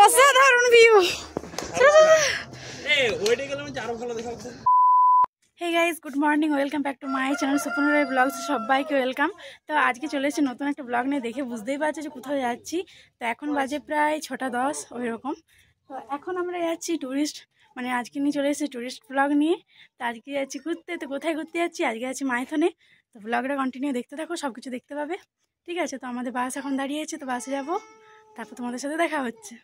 অসাধারণ view. Hey guys, good morning, welcome back to my channel Suparna Roy blogs. সবাইকে welcome. তো আজকে চলে এসেছি নতুন একটা ব্লগ নিয়ে। দেখে বুঝতেই পারছি যে কোথাও যাচ্ছি। তো এখন বাজে প্রায় 6:10 ওই রকম। তো এখন আমরা যাচ্ছি ট্যুরিস্ট, মানে আজকে নিয়ে চলে এসেছি ট্যুরিস্ট ব্লগ নিয়ে। তো আজকে যাচ্ছি ঘুরতে। তো কোথায় ঘুরতে যাচ্ছি? আজকে যাচ্ছি মাইথনে। তো ব্লগটা কন্টিনিউ দেখতে থাকো, সব কিছু দেখতে পাবে, ঠিক আছে? তো আমাদের বাস এখন দাঁড়িয়ে আছে, তো বাসে যাবো, তারপর তোমাদের সাথে দেখা হচ্ছে।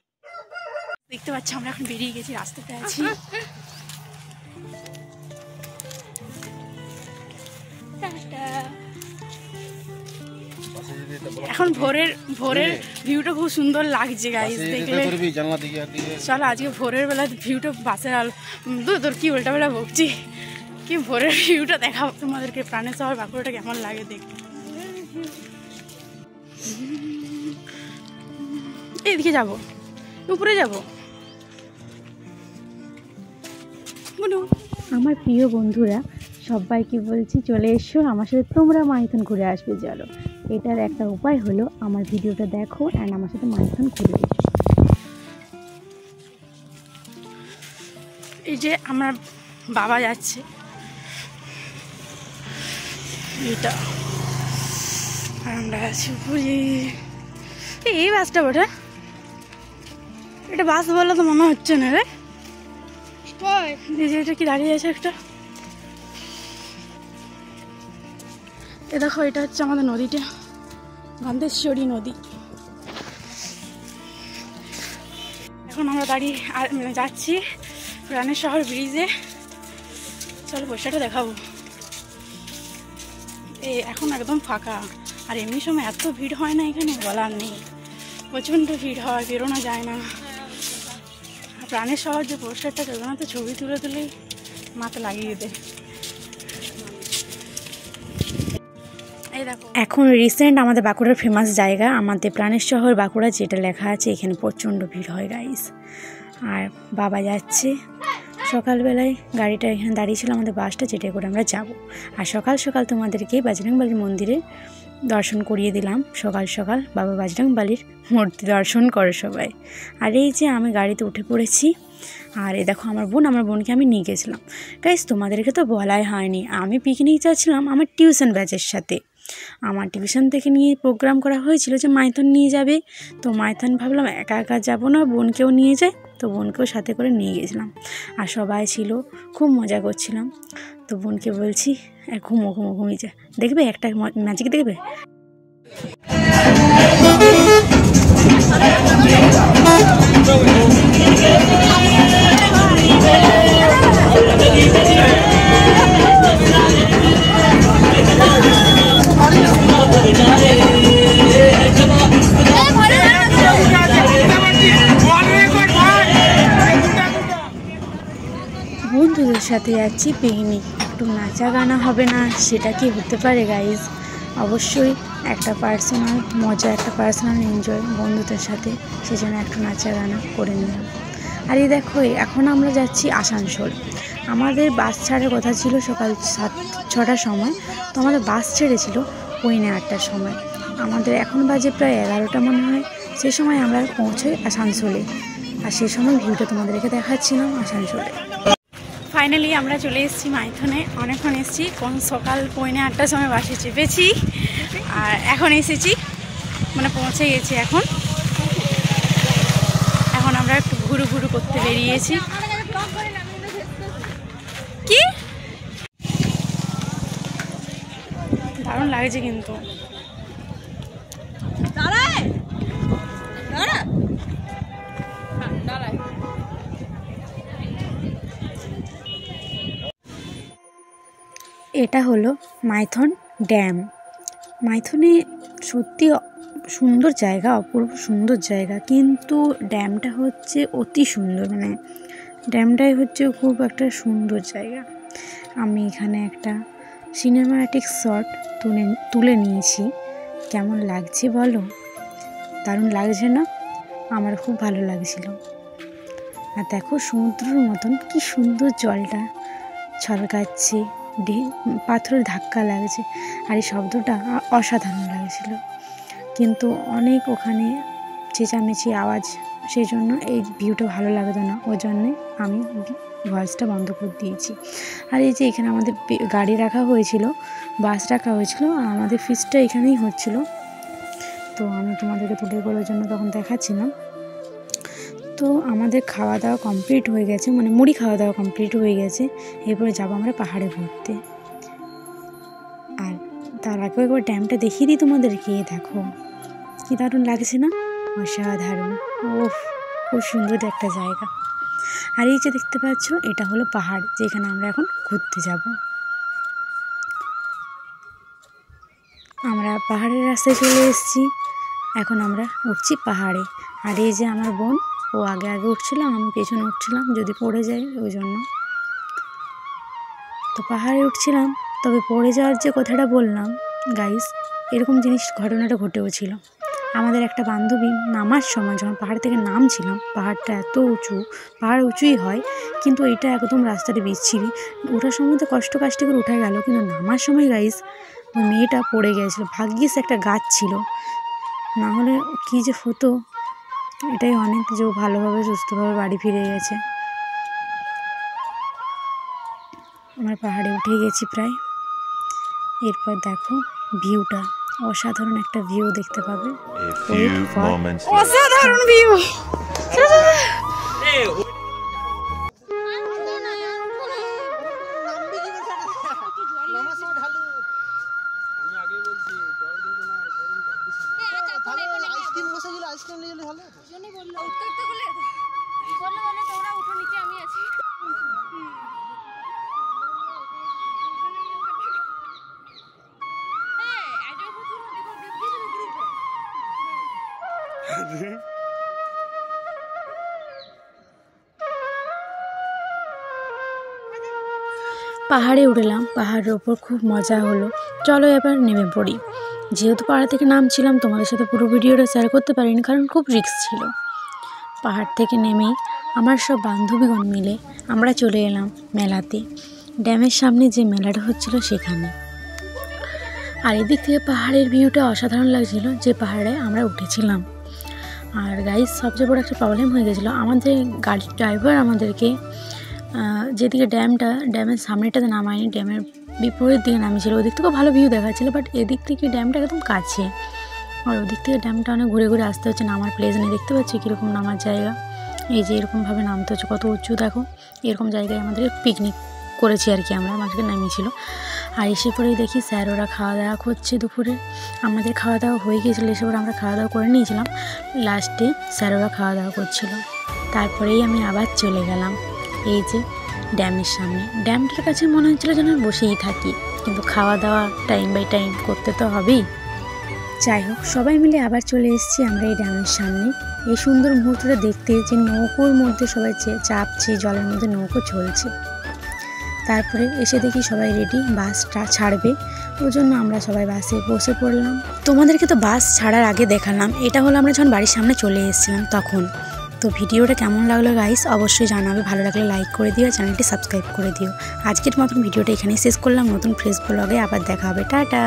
দেখতে পাচ্ছি আমরা এখন বেরিয়ে গেছি, রাস্তাতে আছি। এখন ভোরের ভিউটা খুব সুন্দর লাগছে গাইস, দেখলে চলো আজকে ভোরের বেলা ভিউটা বাসের আলো তোর কি উল্টা বেলা বকছি, কি ভোরের ভিউটা দেখাবো তোমাদেরকে। প্রাণের শহর বাঁকুড়াটা কেমন লাগে দেখতে। এইদিকে যাবো, উপরে যাবো। আমার প্রিয় বন্ধুরা সবাইকে বলছি, চলে এসো আমার সাথে, তোমরা মাইথন ঘুরে আসবে। চলো, এটার একটা উপায় হলো আমার ভিডিওটা দেখো অ্যান্ড আমার সাথে মাইথন ঘুরে এসো। এই যে আমার বাবা যাচ্ছে, এটা আর আমরা আছি উপরে। এই বাসটা ওটা, এটা বাস বলে তো মনে হচ্ছে না রে। এটা কি দাঁড়িয়ে আছে একটা, এ দেখো, এটা হচ্ছে আমাদের নদীটা, গন্ধেশ্বরী নদী। এখন আমরা দাঁড়িয়ে যাচ্ছি প্রাণের শহর ব্রিজে। চলো পয়সাটা দেখাবো। এখন একদম ফাঁকা, আর এমনি সময় এত ভিড় হয় না এখানে, বলার নেই, প্রচণ্ড ভিড় হয়, বেরোনো যায় না। প্রাণের শহর যে পোস্টারটা তো ছবি তুলে তুলেই মাথা লাগিয়ে দেয়। এখন রিসেন্ট আমাদের বাঁকুড়ার ফেমাস জায়গা আমাদের প্রাণের শহর বাঁকুড়া, যেটা লেখা আছে এখানে প্রচণ্ড ভিড় হয় গাইস। আর বাবা যাচ্ছে, সকালবেলায় গাড়িটা এখানে দাঁড়িয়েছিল আমাদের বাসটা, যেটা করে আমরা যাব। আর সকাল সকাল তোমাদেরকে বজরংবলীর মন্দিরে দর্শন করিয়ে দিলাম। সকাল সকাল বাবা বজরংবলীর মূর্তি দর্শন করো সবাই। আর এই যে আমি গাড়িতে উঠে পড়েছি, আর এই দেখো আমার বোনকে আমি নিয়ে গেছিলাম গাইস। তোমাদেরকে তো বলাই হয়নি, আমি পিকনিক যাচ্ছিলাম আমার টিউশন ব্যাচের সাথে। আমার টিউশন থেকে নিয়ে প্রোগ্রাম করা হয়েছিল যে মাইথন নিয়ে যাবে। তো মাইথন ভাবলাম একা একা যাবো না, বোনকেও নিয়ে যাই, তো বোনকেও সাথে করে নিয়ে গেছিলাম। আর সবাই ছিল, খুব মজা করছিলাম। তো বোনকে বলছি ঘুমিয়ে যা, দেখবে একটা ম্যাজিক দেখবে। বন্ধুদের সাথে যাচ্ছি পিকনিক, একটু নাচা গানা হবে না সেটা কি হতে পারে গাইজ? অবশ্যই একটা পার্সোনাল মজা, একটা পার্সোনাল এনজয় বন্ধুদের সাথে, সেজন্য একটু নাচা গানা করে নিলাম। আর এই দেখো, এখন আমরা যাচ্ছি আসানসোল। আমাদের বাস ছাড়ার কথা ছিল সকাল 6টার সময়, তো আমাদের বাস ছেড়েছিল 8:15টার সময়। আমাদের এখন বাজে প্রায় 11টা মনে হয়। সেই সময় আমরা পৌঁছোই আসানসোলে, আর সেই সময় ভিউটা তোমাদেরকে দেখাচ্ছিলাম আসানসোলে। ফাইনালি আমরা চলে এসেছি মাইথনে। অনেকক্ষণ এসেছি, কোন সকাল 8:15টার সময় বাসে চেপেছি, আর এখন এসেছি, মানে পৌঁছে গেছি। এখন আমরা একটু ঘুরু করতে বেরিয়েছি। কি দারুণ লাগছে কিন্তু। এটা হলো মাইথন ড্যাম। মাইথনে সত্যি সুন্দর জায়গা, অপূর্ব সুন্দর জায়গা, কিন্তু ড্যামটা হচ্ছে অতি সুন্দর, মানে ড্যামটাই হচ্ছে খুব একটা সুন্দর জায়গা। আমি এখানে একটা সিনেমাটিক শট তুলে নিয়েছি। কেমন লাগছে বলো? দারুণ লাগছে না? আমার খুব ভালো লাগছিল। আর দেখো সমুদ্রের মতন কি সুন্দর জলটা ছলকাচ্ছে, পাথরের ধাক্কা লাগছে, আর এই শব্দটা অসাধারণ লাগছিল। কিন্তু অনেক ওখানে চেঁচামেচি আওয়াজ, সেই জন্য এই ভিউটা ভালো লাগতো না, ওই জন্যে আমি ভয়েসটা বন্ধ করে দিয়েছি। আর এই যে এখানে আমাদের গাড়ি রাখা হয়েছিল, বাস রাখা হয়েছিল, আর আমাদের ফিস্টটা এখানেই হচ্ছিল। তো আমি তোমাদেরকে তুলে করার জন্য তখন দেখাচ্ছিলাম। তো আমাদের খাওয়া দাওয়া কমপ্লিট হয়ে গেছে, মানে মুড়ি খাওয়া দাওয়া কমপ্লিট হয়ে গেছে। এরপরে যাবো আমরা পাহাড়ে ঘুরতে। আর তার আগেও একবার ড্যামটা দেখিয়ে দিই তোমাদেরকে। দেখো কি দারুণ লাগছে না, অসাধারণ। ওহ, খুব সুন্দর একটা জায়গা। আর এই যে দেখতে পাচ্ছ, এটা হলো পাহাড়, যেখানে আমরা এখন ঘুরতে যাব। আমরা পাহাড়ের রাস্তায় চলে এসেছি, এখন আমরা উঠছি পাহাড়ে। আর এই যে আমার বোন, ও আগে আগে উঠছিলাম, আমি পেছনে উঠছিলাম যদি পড়ে যায় ওই জন্য। তো পাহাড়ে উঠছিলাম, তবে পড়ে যাওয়ার যে কথাটা বললাম গাইস, এরকম ঘটনাটা ঘটেও ছিল। আমাদের একটা বান্ধবী নামার সময় যখন পাহাড় থেকে নামছিলাম, পাহাড়টা এত উঁচু, পাহাড় উঁচুই হয় কিন্তু এটা একদম রাস্তাটা বিচ্ছিরি। ওঠার সময় তো কষ্ট করে উঠা গেল, কিন্তু নামার সময় গাইস ওই মেয়েটা পড়ে গিয়েছিল। ভাগ্যিস একটা গাছ ছিল, না হলে কী যে হতো। এটাই অনেক যে ও ভালোভাবে সুস্থভাবে বাড়ি ফিরে গেছে। আমরা পাহাড়ে উঠে গেছি প্রায়। এরপর দেখো ভিউটা, অসাধারণ একটা ভিউ দেখতে পাবে। অসাধারণ ভিউ। পাহাড়ে উঠলাম, পাহাড়ের ওপর খুব মজা হলো। চলো এবার নেমে পড়ি। যেহেতু পাহাড় থেকে নামছিলাম, তোমাদের সাথে পুরো ভিডিওটা শেয়ার করতে পারিনি, কারণ খুব রিস্ক ছিল। পাহাড় থেকে নেমেই আমার সব বান্ধবীগণ মিলে আমরা চলে এলাম মেলাতে, ড্যামের সামনে যে মেলাটা হচ্ছিল সেখানে। আর এদিক থেকে পাহাড়ের ভিউটা অসাধারণ লাগছিল, যে পাহাড়ে আমরা উঠেছিলাম। আর গাইস, সবচেয়ে বড় একটা প্রবলেম হয়ে গেছিলো, আমাদের গাড়ির ড্রাইভার আমাদেরকে যেদিকে ড্যামের সামনেটাতে নামায়নি, ড্যামের বিপরীত দিকে নামিয়েছিল। ওদিক থেকেও ভালো ভিউ দেখাচ্ছিলো, বাট এদিক থেকে ড্যামটা একদম কাছে, আর ওদিক থেকে ড্যামটা অনেক ঘুরে ঘুরে আসতে হচ্ছে। নামার প্লেস নেই, দেখতে পাচ্ছি কীরকম নামার জায়গা। এই যে এরকমভাবে নামতে হচ্ছে, কত উঁচু দেখো। এরকম জায়গায় আমাদের পিকনিক করেছি আর কি, আমরা মাঝখানে নামিয়েছিল। আর এসে পরেই দেখি স্যার ওরা খাওয়া দাওয়া করছে দুপুরে। আমাদের খাওয়া দাওয়া হয়ে গিয়েছিলো, এসে পরে আমরা খাওয়া দাওয়া করে নিয়েছিলাম। লাস্টে স্যার ওরা খাওয়া দাওয়া করছিল। তারপরেই আমি আবার চলে গেলাম এই যে ড্যামের সামনে। ড্যামটার কাছে মনে হচ্ছিলো যেন বসেই থাকি, কিন্তু খাওয়া দাওয়া টাইম বাই টাইম করতে তো হবেই। যাই হোক, সবাই মিলে আবার চলে এসেছি আমরা এই ড্যামের সামনে। এই সুন্দর মুহূর্তটা দেখতে, যে নৌকোর মধ্যে সবাই চাপছে, জলের মধ্যে নৌকো চলছে। তারপরে এসে দেখি সবাই রেডি, বাসটা ছাড়বে, ওই জন্য আমরা সবাই বাসে বসে পড়লাম। তোমাদেরকে তো বাস ছাড়ার আগে দেখালাম, এটা হলো আমরা যখন বাড়ির সামনে চলে এসেছিলাম তখন। তো ভিডিওটা কেমন লাগলো গাইস অবশ্যই জানাবে, ভালো লাগলে লাইক করে দিও, চ্যানেলটি সাবস্ক্রাইব করে দিও। আজকের মতন ভিডিওটা এখানেই শেষ করলাম, নতুন ফ্রেশ ব্লগে আবার দেখা হবে, টাটা।